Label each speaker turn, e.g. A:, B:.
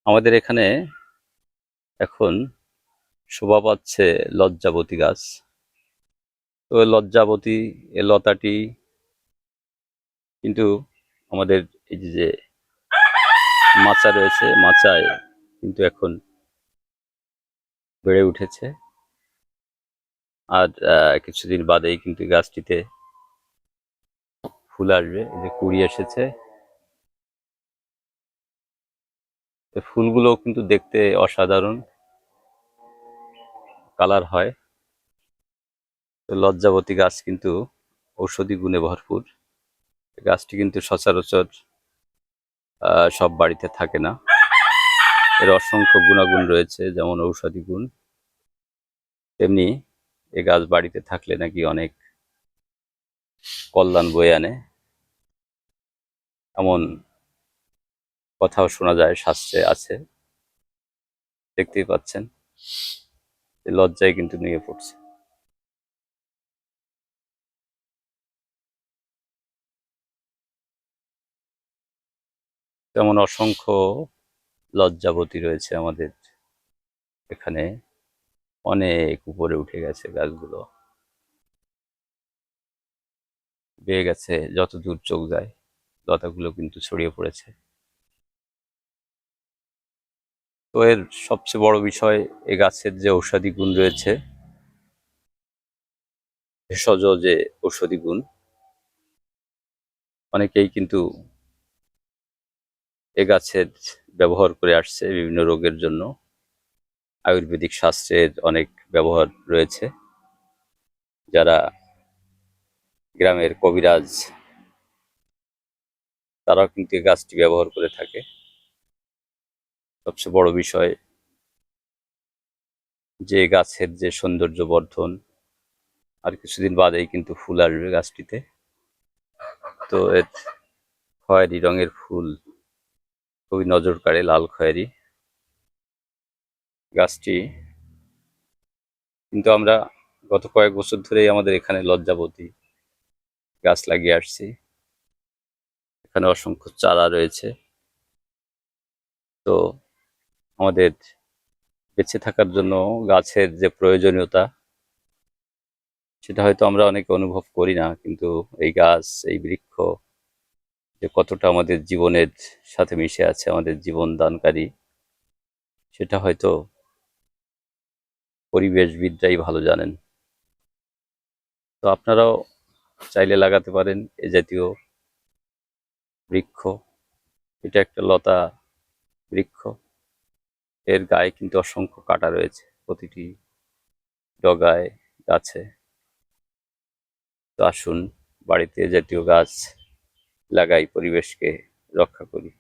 A: আমাদের এখানে এখন শোভা পাচ্ছে লজ্জাবতী গাছ। তো লজ্জাবতী এ লতাটি কিন্তু আমাদের এই যে মাচা রয়েছে, মাচায় কিন্তু এখন বেড়ে উঠেছে। আর কিছুদিন বাদেই কিন্তু গাছটিতে ফুল আসবে। এই যে কুঁড়ি এসেছে, ফুলগুলো কিন্তু দেখতে অসাধারণ কালার হয়। তো লজ্জাবতী গাছ কিন্তু ঔষধি গুণে ভরপুর। গাছটি কিন্তু সচরাচর সব বাড়িতে থাকে না। এর অসংখ্য গুণাগুণ রয়েছে, যেমন ঔষধি গুণ, তেমনি এ গাছ বাড়িতে থাকলে নাকি অনেক কল্যাণ বয়ে আনে, এমন কথাও শোনা যায়, শাস্ত্রে আছে। দেখতেই পাচ্ছেন লজ্জায় কিন্তু নিয়ে পড়ছে। তেমন অসংখ্য লজ্জাবতী রয়েছে আমাদের এখানে, অনেক উপরে উঠে গেছে গাছগুলো, বেয়ে গেছে যত দূর চোখ যায়। লতাগুলো কিন্তু ছড়িয়ে পড়েছে। তো এর সবচেয়ে বড় বিষয়, এ গাছের যে ঔষধি গুণ রয়েছে, ভেষজ যে ঔষধি গুণ, অনেকেই কিন্তু এ গাছের ব্যবহার করে আসছে বিভিন্ন রোগের জন্য। আয়ুর্বেদিক শাস্ত্রের অনেক ব্যবহার রয়েছে, যারা গ্রামের কবিরাজ তারাও কিন্তু এই গাছটি ব্যবহার করে থাকে। সবচেয়ে বড় বিষয় যে গাছের যে সৌন্দর্য বর্ধন, আর কিছুদিন বাদেই কিন্তু ফুল আসবে গাছটিতে। তো এর খয়েরি রঙের ফুল খুবই নজর কাড়ে, লাল খয়েরি। গাছটি কিন্তু আমরা গত কয়েক বছর ধরেই আমাদের এখানে লজ্জাবতী গাছ লাগিয়ে আসছি। এখানে অসংখ্য চারা রয়েছে। তো আমাদের বেঁচে থাকার জন্য গাছের যে প্রয়োজনীয়তা, সেটা হয়তো আমরা অনেকে অনুভব করি না, কিন্তু এই গাছ, এই বৃক্ষ যে কতটা আমাদের জীবনের সাথে মিশে আছে, আমাদের জীবন দানকারী, সেটা হয়তো পরিবেশবিদরাই ভালো জানেন। তো আপনারাও চাইলে লাগাতে পারেন এ জাতীয় বৃক্ষ। এটা একটা লতা বৃক্ষ, এর গায়ে কিন্তু অসংখ্য কাঁটা রয়েছে প্রতিটি ডগায়, গাছে। তো আসুন বাড়িতে এ জাতীয় গাছ লাগাই, পরিবেশকে রক্ষা করি।